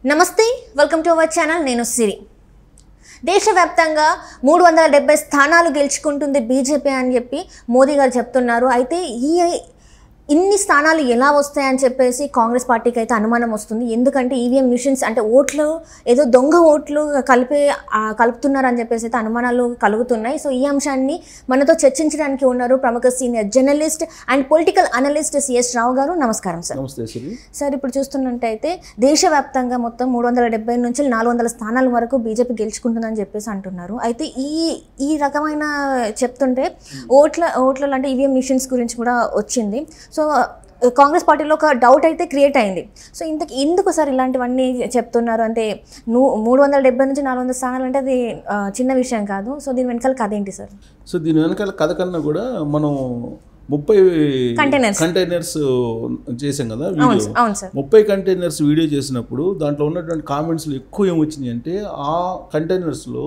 నమస్తే welcome to our channel నేను సిరి దేశవ్యాప్తంగా 370 స్థానాలు గెలుచుకుంటుంది బీజేపీ అని చెప్పి మోదీ గారు చెప్తున్నారు. అయితే ఇన్ని స్థానాలు ఎలా వస్తాయని చెప్పేసి కాంగ్రెస్ పార్టీకి అయితే అనుమానం వస్తుంది. ఎందుకంటే ఈవీఎం మిషన్స్ అంటే ఓట్లు ఏదో దొంగ ఓట్లు కలుపుతున్నారని చెప్పేసి అయితే అనుమానాలు కలుగుతున్నాయి. సో ఈ అంశాన్ని మనతో చర్చించడానికి ఉన్నారు ప్రముఖ senior journalist and political analyst CS Rao garu. నమస్కారం సార్. నమస్తే సార్, ఇప్పుడు చూస్తున్నట్టయితే దేశవ్యాప్తంగా మొత్తం 370 నుంచి 400 స్థానాల వరకు బీజేపీ గెలుచుకుంటుందని చెప్పేసి అంటున్నారు. అయితే ఈ రకమైన చెప్తుంటే ఓట్ల అంటే ఈవీఎం మిషన్స్ గురించి కూడా వచ్చింది. సో కాంగ్రెస్ పార్టీలో ఒక డౌట్ అయితే క్రియేట్ అయింది. సో ఎందుకు సార్ ఇలాంటివన్నీ చెప్తున్నారు అంటే 370 నుంచి 400 స్థానాలు అంటే అది చిన్న విషయం కాదు. సో దీని వెనకాల కథ ఏంటి సార్? సో దీని వెనకాల కథ కన్నా కూడా మనం 30 కంటైనర్స్ చేసాం కదా వీడియో. 30 కంటైనర్స్ వీడియో చేసినప్పుడు దాంట్లో ఉన్నటువంటి కామెంట్స్లు ఎక్కువ ఏమొచ్చినాయి అంటే ఆ కంటైనర్స్లో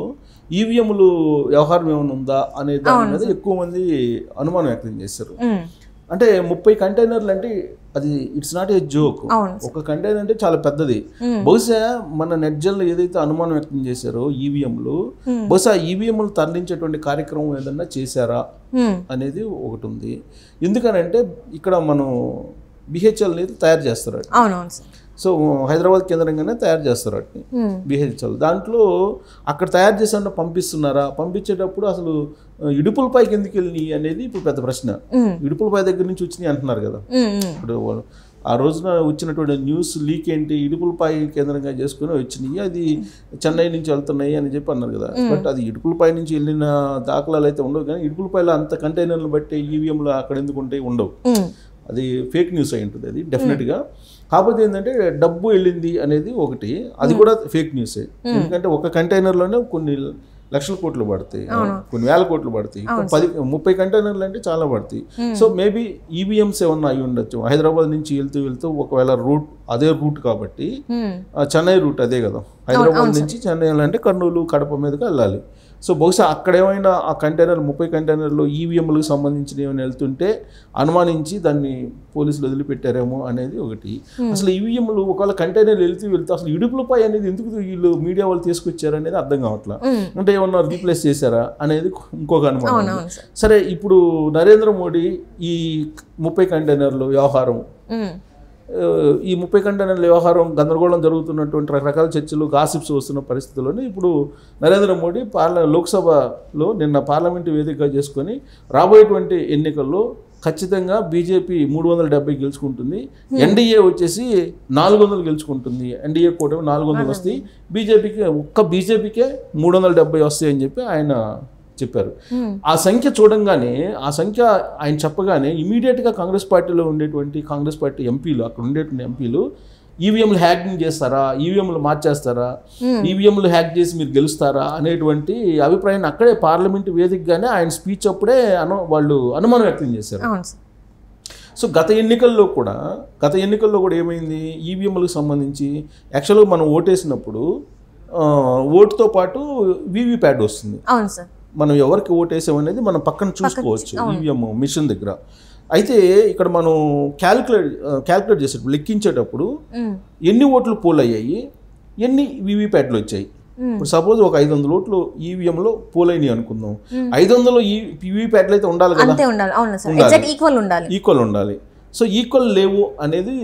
ఈవీఎంలు వ్యవహారం ఏమైనా ఉందా అనే దాని మీద ఎక్కువ మంది అనుమానం వ్యక్తం చేశారు. అంటే 30 కంటైనర్లు అంటే అది ఇట్స్ నాట్ ఏ జోక్. ఒక కంటైనర్ అంటే చాలా పెద్దది. బహుశా మన నెట్జన్లు ఏదైతే అనుమానం వ్యక్తం చేశారో ఈవీఎంలు, బహుశా ఈవీఎంలు తరలించేటువంటి కార్యక్రమం ఏదన్నా చేశారా అనేది ఒకటి ఉంది. ఎందుకనంటే ఇక్కడ మనం బిహెచ్ఎల్ అనేది తయారు చేస్తారు. సో హైదరాబాద్ కేంద్రంగానే తయారు చేస్తారు వాటిని బిహెచ్ఎల్. దాంట్లో అక్కడ తయారు చేసే పంపిస్తున్నారా, పంపించేటప్పుడు అసలు ఇడుపులపైకి ఎందుకు వెళ్ళినాయి అనేది ఇప్పుడు పెద్ద ప్రశ్న. ఇడుపులపై దగ్గర నుంచి వచ్చినాయి అంటున్నారు కదా. ఇప్పుడు ఆ రోజున వచ్చినటువంటి న్యూస్ లీక్ ఏంటి, ఇడుపులపై కేంద్రంగా చేసుకుని వచ్చినాయి, అది చెన్నై నుంచి వెళ్తున్నాయి అని చెప్పి అన్నారు కదా. బట్ అది ఇడుపులపై నుంచి వెళ్ళిన దాఖలాలు అయితే ఉండవు. కానీ ఇడుపులపైలో అంత కంటైనర్లు బట్టి ఈవీఎంలు అక్కడ ఎందుకు ఉంటాయి, ఉండవు. అది ఫేక్ న్యూస్ అయి ఉంటుంది అది డెఫినెట్గా. కాకపోతే ఏంటంటే డబ్బు వెళ్ళింది అనేది ఒకటి, అది కూడా ఫేక్ న్యూసే. ఎందుకంటే ఒక కంటైనర్లోనే కొన్ని లక్షల కోట్లు పడతాయి, కొన్ని వేల కోట్లు పడతాయి. 30 కంటైనర్లు అంటే చాలా పడతాయి. సో మేబీ ఈవీఎంస్ ఏమన్నా అయి ఉండొచ్చు. హైదరాబాద్ నుంచి వెళ్తూ ఒకవేళ రూట్ అదే రూట్ కాబట్టి చెన్నై రూట్ అదే కదా. హైదరాబాద్ నుంచి చెన్నై అంటే కర్నూలు కడప మీదకి వెళ్ళాలి. సో బహుశా అక్కడ ఏమైనా ఆ కంటైనర్ 30 కంటైనర్లు ఈవీఎంలకు సంబంధించిన ఏమైనా వెళ్తుంటే అనుమానించి దాన్ని పోలీసులు వదిలిపెట్టారేమో అనేది ఒకటి. అసలు ఈవీఎంలు ఒకవేళ కంటైనర్ వెళ్తూ అసలు ఇడుపులపై అనేది ఎందుకు వీళ్ళు మీడియా వాళ్ళు తీసుకొచ్చారు అనేది అర్థం కావట్లా. అంటే ఏమన్నా రీప్లేస్ చేశారా అనేది ఇంకొక అనుమానం. సరే, ఇప్పుడు నరేంద్ర మోడీ ఈ 30 కంటైనర్లు వ్యవహారం, ఈ 30 కంటైనర్ల వ్యవహారం గందరగోళం జరుగుతున్నటువంటి రకరకాల చర్చలు, గాసిప్స్ వస్తున్న పరిస్థితుల్లోనే ఇప్పుడు నరేంద్ర మోడీ లోక్సభలో నిన్న పార్లమెంటు వేదికగా చేసుకొని రాబోయేటువంటి ఎన్నికల్లో ఖచ్చితంగా బీజేపీ 370 గెలుచుకుంటుంది, ఎన్డీఏ వచ్చేసి 400 గెలుచుకుంటుంది. ఎన్డీఏ కూటమి 400 వస్తాయి, బీజేపీకే 370 వస్తాయని చెప్పి ఆయన చెప్పారు. ఆ సంఖ్య చూడంగానే, ఆ సంఖ్య ఆయన చెప్పగానే ఇమీడియట్గా కాంగ్రెస్ పార్టీ ఎంపీలు, అక్కడ ఉండేటువంటి ఎంపీలు ఈవీఎంలు హ్యాకింగ్ చేస్తారా, ఈవీఎంలు మార్చేస్తారా, ఈవీఎంలు హ్యాక్ చేసి మీరు గెలుస్తారా అనేటువంటి అభిప్రాయాన్ని అక్కడే పార్లమెంటు వేదికగానే ఆయన స్పీచ్ అప్పుడే వాళ్ళు అనుమానం వ్యక్తం చేశారు. సో గత ఎన్నికల్లో కూడా ఏమైంది, ఈవీఎంలకు సంబంధించి యాక్చువల్గా మనం ఓటేసినప్పుడు ఓటుతో పాటు వీవీప్యాట్ వస్తుంది. మనం ఎవరికి ఓటేసామనేది మనం పక్కన చూసుకోవచ్చు ఈవీఎం మిషన్ దగ్గర. అయితే ఇక్కడ మనం క్యాలిక్యులేట్ చేసేటప్పుడు, లెక్కించేటప్పుడు ఎన్ని ఓట్లు పోల్ అయ్యాయి, ఎన్ని వీవీప్యాట్లు వచ్చాయి. ఇప్పుడు సపోజ్ ఒక 500 ఓట్లు ఈవీఎంలో పోల్ అయినాయి అనుకుందాం. 500 వీవీప్యాట్లు అయితే ఉండాలి కదా, ఈక్వల్ ఉండాలి. సో ఈక్వల్ లేవు అనేది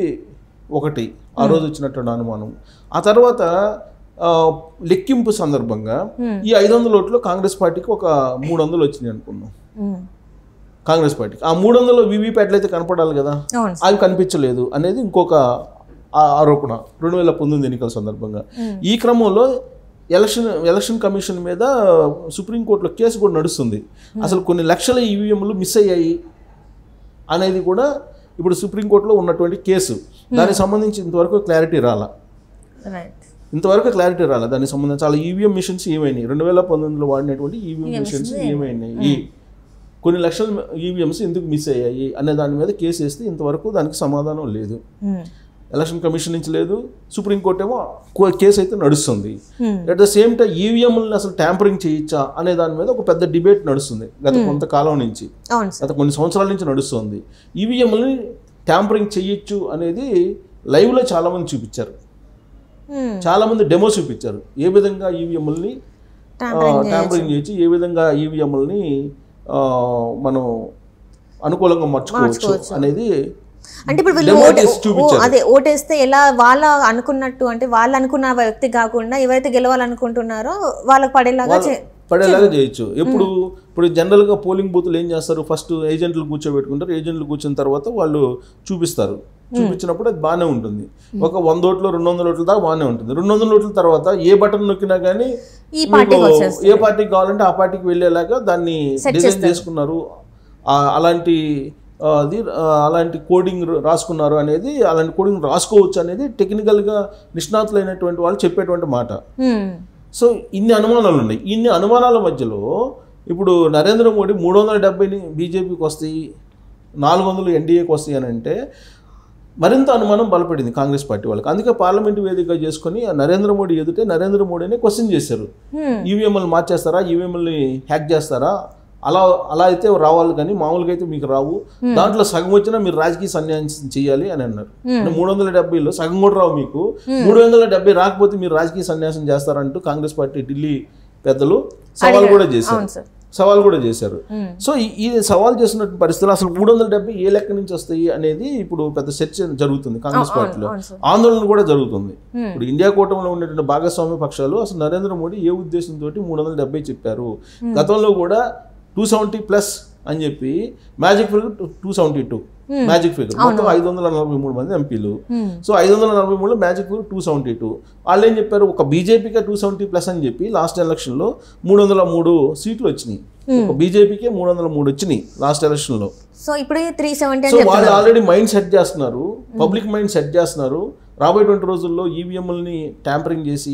ఒకటి ఆ రోజు వచ్చినటువంటి అనుమానం. ఆ తర్వాత లెక్కింపు సందర్భంగా ఈ 500 ఓట్లు కాంగ్రెస్ పార్టీకి ఒక 300 వచ్చినాయి అనుకున్నాం. కాంగ్రెస్ పార్టీకి ఆ 300 వీవీప్యాట్లు అయితే కనపడాలి కదా, అవి కనిపించలేదు అనేది ఇంకొక ఆరోపణ 2019 ఎన్నికల సందర్భంగా. ఈ క్రమంలో ఎలక్షన్ కమిషన్ మీద సుప్రీంకోర్టులో కేసు కూడా నడుస్తుంది. అసలు కొన్ని లక్షల ఈవీఎంలు మిస్ అయ్యాయి అనేది కూడా ఇప్పుడు సుప్రీంకోర్టులో ఉన్నటువంటి కేసు. దానికి సంబంధించి ఇంతవరకు క్లారిటీ రాలా. దానికి సంబంధించి చాలా ఈవీఎం మిషన్స్ ఏమైనాయి, 2019లో వాడినటువంటి ఈవీఎం మిషన్స్ ఏమైనాయి, కొన్ని లక్షల ఈవీఎంస్ ఎందుకు మిస్ అయ్యాయి అనే దాని మీద కేసు వేస్తే ఇంతవరకు దానికి సమాధానం లేదు. ఎలక్షన్ కమిషన్ నుంచి లేదు, సుప్రీంకోర్టు ఏమో కేసు అయితే నడుస్తుంది. అట్ ద సేమ్ టైం ఈవీఎంలను అసలు ట్యాంపరింగ్ చేయొచ్చా అనే దాని మీద ఒక పెద్ద డిబేట్ నడుస్తుంది గత కొంతకాలం నుంచి, గత కొన్ని సంవత్సరాల నుంచి నడుస్తుంది. ఈవీఎంలని ట్యాంపరింగ్ చేయొచ్చు అనేది లైవ్లో చాలామంది చూపించారు. చాలా మంది డెమోస్ చూపించారు ఏ విధంగా ఈవీఎంలని ట్యాంపరింగ్ చేసి ఏ విధంగా ఈవీఎంలని మనం అనుకూలంగా మార్చుకోవచ్చు అనేది. అంటే ఇప్పుడు వీళ్ళు అదే ఓటేస్తే ఎలా వాళ్ళ అనుకున్నట్టు, అంటే వాళ్ళు అనుకున్న వ్యక్తి కాకుండా ఎవరైతే గెలవాలనుకుంటున్నారో వాళ్ళకి పడేలాగా చేయొచ్చు. ఇప్పుడు జనరల్గా పోలింగ్ బూత్లు ఏం చేస్తారు, ఫస్ట్ ఏజెంట్లు కూర్చోబెట్టుకుంటారు. ఏజెంట్లు కూర్చున్న తర్వాత వాళ్ళు చూపించినప్పుడు అది బాగానే ఉంటుంది. ఒక 100 ఓట్లు 200 ఓట్ల దాకా బాగానే ఉంటుంది. 200 ఓట్ల తర్వాత ఏ బటన్ నొక్కినా కానీ ఏ పార్టీకి కావాలంటే ఆ పార్టీకి వెళ్ళేలాగా దాన్ని డిజైన్ చేసుకున్నారు. అలాంటి కోడింగ్ రాసుకున్నారు అనేది, అలాంటి కోడింగ్ రాసుకోవచ్చు అనేది టెక్నికల్గా నిష్ణాతులైనటువంటి వాళ్ళు చెప్పేటువంటి మాట. సో ఇన్ని అనుమానాలు ఉన్నాయి. ఇన్ని అనుమానాల మధ్యలో ఇప్పుడు నరేంద్ర మోడీ 370 బీజేపీకి వస్తాయి, 400 ఎన్డీఏకి వస్తాయి అని అంటే మరింత అనుమానం బలపడింది కాంగ్రెస్ పార్టీ వాళ్ళకి. అందుకే పార్లమెంటు వేదికగా చేసుకుని నరేంద్ర మోడీ ఎదుటే నరేంద్ర మోడీని క్వశ్చన్ చేశారు. ఈవీఎంలు మార్చేస్తారా, ఈవీఎంలని హ్యాక్ చేస్తారా, అలా అయితే రావాలి కానీ మామూలుగా అయితే మీకు రావు, దాంట్లో సగం వచ్చినా మీరు రాజకీయ సన్యాసం చేయాలి అని అన్నారు. 370లో సగం కూడా రావు మీకు, 370 రాకపోతే మీరు రాజకీయ సన్యాసం చేస్తారంటూ కాంగ్రెస్ పార్టీ ఢిల్లీ పెద్దలు సవాల్ కూడా చేశారు. సో ఈ సవాల్ చేస్తున్న పరిస్థితులు అసలు 370 ఏ లెక్క నుంచి వస్తాయి అనేది ఇప్పుడు పెద్ద చర్చ జరుగుతుంది కాంగ్రెస్ పార్టీలో, ఆందోళన కూడా జరుగుతుంది. ఇప్పుడు ఇండియా కూటమిలో ఉన్నటువంటి భాగస్వామ్య పక్షాలు అసలు నరేంద్ర మోడీ ఏ ఉద్దేశంతో 370 చెప్పారు, గతంలో కూడా 270+ అని చెప్పి మ్యాజిక్ ఫిగర్ 272 మ్యాజిక్ ఫిగర్, మొత్తం 543 మంది ఎంపీలు. సో 543లో మ్యాజిక్ ఫిగర్ 272. వాళ్ళు ఏం చెప్పారు, ఒక బీజేపీకే 270+ అని చెప్పి లాస్ట్ ఎలక్షన్లో 303 సీట్లు వచ్చినాయి. ఒక బీజేపీకే 303 వచ్చినాయి లాస్ట్ ఎలక్షన్లో. సో ఇప్పుడు 370. సో వాళ్ళు ఆల్రెడీ మైండ్ సెట్ చేస్తున్నారు, పబ్లిక్ మైండ్ సెట్ చేస్తున్నారు. రాబోయేటువంటి రోజుల్లో ఈవీఎంలని ట్యాంపరింగ్ చేసి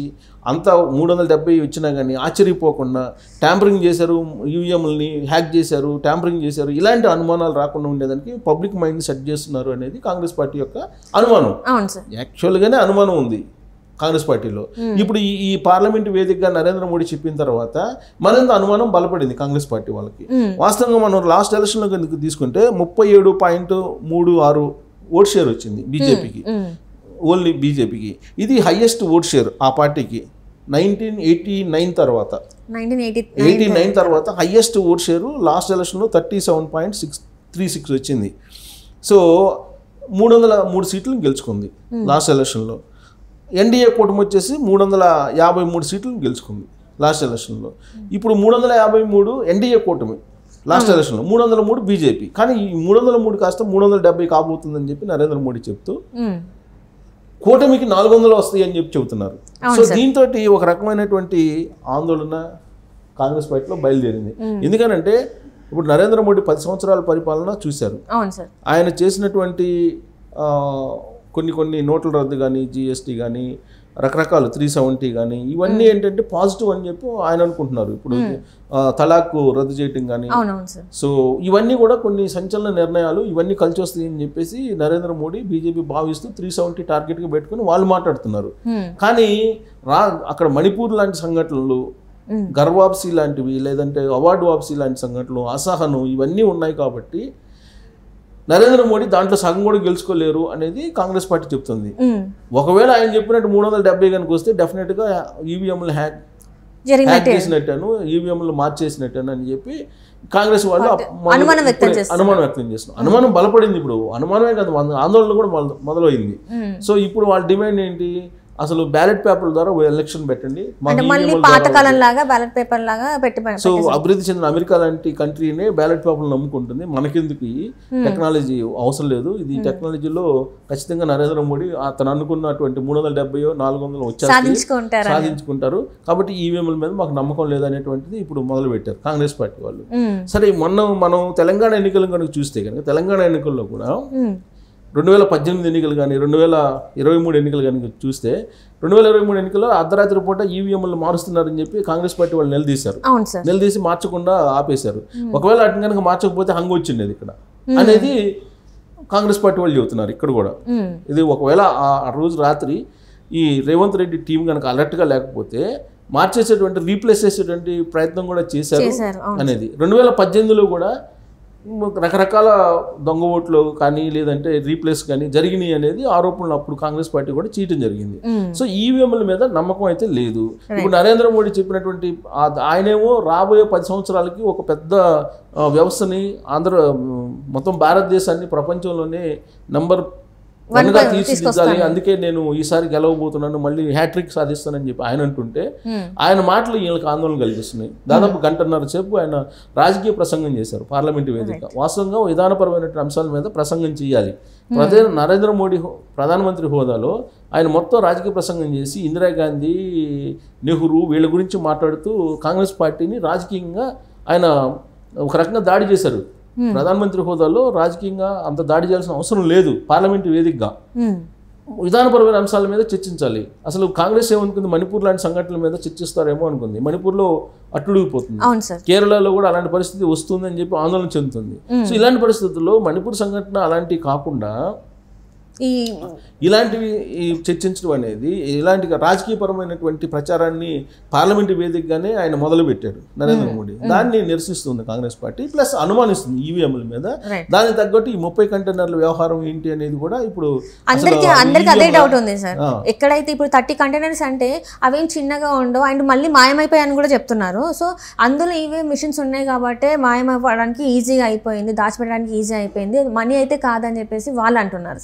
అంతా 370 వచ్చినా కానీ ఆశ్చర్యపోకుండా ట్యాంపరింగ్ చేశారు, ఈవీఎంలని హ్యాక్ చేశారు, ట్యాంపరింగ్ చేశారు, ఇలాంటి అనుమానాలు రాకుండా ఉండేదానికి పబ్లిక్ మైండ్ సెట్ చేస్తున్నారు అనేది కాంగ్రెస్ పార్టీ యొక్క అనుమానం. యాక్చువల్గానే అనుమానం ఉంది కాంగ్రెస్ పార్టీలో. ఇప్పుడు ఈ పార్లమెంట్ వేదికగా నరేంద్ర మోడీ చెప్పిన తర్వాత మరింత అనుమానం బలపడింది కాంగ్రెస్ పార్టీ వాళ్ళకి. వాస్తవంగా మనం లాస్ట్ ఎలక్షన్లో కనుక తీసుకుంటే 37.36 ఓట్ షేర్ వచ్చింది బీజేపీకి, ఓన్లీ బీజేపీకి. ఇది హైయెస్ట్ ఓట్ షేర్ ఆ పార్టీకి 1989 తర్వాత. 1989 తర్వాత హైయెస్ట్ ఓట్ షేరు లాస్ట్ ఎలక్షన్లో 37.36 వచ్చింది. సో 303 సీట్లను గెలుచుకుంది లాస్ట్ ఎలక్షన్లో. ఎన్డీఏ కూటమి వచ్చేసి 353 సీట్లను గెలుచుకుంది లాస్ట్ ఎలక్షన్లో. ఇప్పుడు 353 ఎన్డీఏ కూటమి లాస్ట్ ఎలక్షన్లో, 303 బీజేపీ. కానీ ఈ 303 కాస్త 370 కాబోతుందని చెప్పి నరేంద్ర మోడీ చెప్తూ కూటమికి 400 వస్తాయి అని చెప్పి చెబుతున్నారు. సో దీంతో ఒక రకమైనటువంటి ఆందోళన కాంగ్రెస్ పార్టీలో బయలుదేరింది. ఎందుకనంటే ఇప్పుడు నరేంద్ర మోడీ 10 సంవత్సరాల పరిపాలన చూశారు. ఆయన చేసినటువంటి కొన్ని నోట్ల రద్దు కానీ, జిఎస్టీ కానీ, రకరకాలు 370 కానీ, ఇవన్నీ ఏంటంటే పాజిటివ్ అని చెప్పి ఆయన అనుకుంటున్నారు. ఇప్పుడు తలాక్ రద్దు చేయటం కానీ, సో ఇవన్నీ కూడా కొన్ని సంచలన నిర్ణయాలు, ఇవన్నీ కలిసి వస్తాయి అని చెప్పేసి నరేంద్ర మోడీ బీజేపీ భావిస్తూ 370 టార్గెట్గా పెట్టుకుని వాళ్ళు మాట్లాడుతున్నారు. కానీ అక్కడ మణిపూర్ లాంటి సంఘటనలు, గర్వాప్సీ లాంటివి, లేదంటే అవార్డు వాప్సీ లాంటి సంఘటనలు, అసహనం, ఇవన్నీ ఉన్నాయి కాబట్టి నరేంద్ర మోడీ దాంట్లో సగం కూడా గెలుచుకోలేరు అనేది కాంగ్రెస్ పార్టీ చెప్తుంది. ఒకవేళ ఆయన చెప్పినట్టు 370 కనుక వస్తే డెఫినెట్గా ఈవీఎంలు హ్యాక్ చేసినట్టాను, ఈవీఎంలు మార్చేసినట్టాను అని చెప్పి కాంగ్రెస్ వాళ్ళు అనుమానం వ్యక్తం చేస్తున్నారు. అనుమానం బలపడింది. ఇప్పుడు అనుమానమే కాదు, ఆందోళన కూడా మొదలైంది. సో ఇప్పుడు వాళ్ళ డిమాండ్ ఏంటి, అసలు బ్యాలెట్ పేపర్ల ద్వారా ఎలక్షన్ పెట్టండి, సో అభివృద్ధి చెందిన అమెరికా లాంటి కంట్రీనే బ్యాలెట్ పేపర్లు నమ్ముకుంటుంది, మనకెందుకు టెక్నాలజీ అవసరం లేదు, ఇది టెక్నాలజీలో ఖచ్చితంగా నరేంద్ర మోడీ అతను అనుకున్నటువంటి 370 400 వచ్చేసి సాధించుకుంటారు, కాబట్టి ఈవీఎంల మీద మాకు నమ్మకం లేదనేటువంటిది ఇప్పుడు మొదలు పెట్టారు కాంగ్రెస్ పార్టీ వాళ్ళు. సరే, మనం తెలంగాణ ఎన్నికలను కనుక చూస్తే కనుక తెలంగాణ ఎన్నికల్లో కూడా 2018 ఎన్నికలు కానీ 2023 ఎన్నికలు కానీ చూస్తే 2023 ఎన్నికల్లో అర్ధరాత్రి పూట ఈవీఎంలు మారుస్తున్నారని చెప్పి కాంగ్రెస్ పార్టీ వాళ్ళు నిలదీసి మార్చకుండా ఆపేశారు. ఒకవేళ అటు కనుక మార్చకపోతే హంగు వచ్చిండేది ఇక్కడ అనేది కాంగ్రెస్ పార్టీ వాళ్ళు చెబుతున్నారు ఇక్కడ కూడా. ఇది ఒకవేళ ఆ రోజు రాత్రి ఈ రేవంత్ రెడ్డి టీం కనుక అలర్ట్గా లేకపోతే మార్చేసేటువంటి రీప్లేస్ చేసేటువంటి ప్రయత్నం కూడా చేశారు అనేది. 2018లో కూడా రకరకాల దొంగ ఓట్లు కానీ లేదంటే రీప్లేస్ కానీ జరిగినాయి అనేది ఆరోపణలు అప్పుడు కాంగ్రెస్ పార్టీ కూడా చేయటం జరిగింది. సో ఈవీఎంల మీద నమ్మకం అయితే లేదు. ఇప్పుడు నరేంద్ర మోడీ చెప్పినటువంటి ఆయనేమో రాబోయే 10 సంవత్సరాలకి ఒక పెద్ద వ్యవస్థని మొత్తం భారతదేశాన్ని ప్రపంచంలోనే నంబర్ 1గా తీర్చిదిద్దాలి, అందుకే నేను ఈసారి గెలవబోతున్నాను, మళ్ళీ హ్యాట్రిక్ సాధిస్తానని చెప్పి ఆయన అంటుంటే ఆయన మాటలు వీళ్ళకి ఆందోళన కలిగిస్తున్నాయి. దాదాపు గంటన్నర సేపు ఆయన రాజకీయ ప్రసంగం చేశారు పార్లమెంటు వేదిక. వాస్తవంగా విధానపరమైన అంశాల మీద ప్రసంగం చేయాలి. నరేంద్ర మోడీ ప్రధానమంత్రి హోదాలో ఆయన మొత్తం రాజకీయ ప్రసంగం చేసి ఇందిరాగాంధీ, నెహ్రూ వీళ్ళ గురించి మాట్లాడుతూ కాంగ్రెస్ పార్టీని రాజకీయంగా ఆయన ఒక రకంగా దాడి చేశారు. ప్రధానమంత్రి హోదాలో రాజకీయంగా అంత దాడి చేయాల్సిన అవసరం లేదు. పార్లమెంటు వేదికగా విధానపరమైన అంశాల మీద చర్చించాలి. అసలు కాంగ్రెస్ ఏమనుకుంది, మణిపూర్ లాంటి సంఘటనల మీద చర్చిస్తారేమో అనుకుంది. మణిపూర్లో అట్టుడిగిపోతుంది. కేరళలో కూడా అలాంటి పరిస్థితి వస్తుందని చెప్పి ఆందోళన చెందుతుంది. సో ఇలాంటి పరిస్థితుల్లో మణిపూర్ సంఘటన అలాంటివి కాకుండా ఇలాంటివి చర్చించడం అనేది, ఇలాంటి రాజకీయపరమైనటువంటి ప్రచారాన్ని పార్లమెంటు వేదికగానే ఆయన మొదలుపెట్టాడు నరేంద్ర మోడీ. దాన్ని నిరసిస్తుంది కాంగ్రెస్ పార్టీ, ప్లస్ అనుమానిస్తుంది ఈవీఎంల మీద. దానికి తగ్గట్టు ఈ 30 కంటైనర్ల వ్యవహారం ఏంటి అనేది కూడా ఇప్పుడు అందరికి అదే డౌట్ ఉంది సార్. ఎక్కడైతే ఇప్పుడు 30 కంటైనర్స్ అంటే అవేం చిన్నగా ఉండవు అండ్ మళ్ళీ మాయమైపోయాయని కూడా చెప్తున్నారు. సో అందులో ఇవే మిషన్స్ ఉన్నాయి కాబట్టి మాయమైపోవడానికి ఈజీగా అయిపోయింది, దాచిపెట్టడానికి ఈజీ అయిపోయింది, మనీ అయితే కాదని చెప్పేసి వాళ్ళు అంటున్నారు.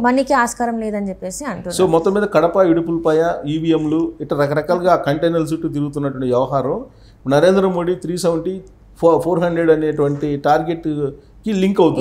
మనీకి ఆస్కారం లేదని చెప్పేసి అంటున్నారు. సో మొత్తం మీద కడప, ఇడుపులపాయ, ఈవీఎంలు ఇట్లా రకరకాలుగా కంటైనర్ల చుట్టూ తిరుగుతున్నటువంటి వ్యవహారం నరేంద్ర మోడీ 370, 400 అనేటువంటి టార్గెట్కి లింక్ అవుతుంది.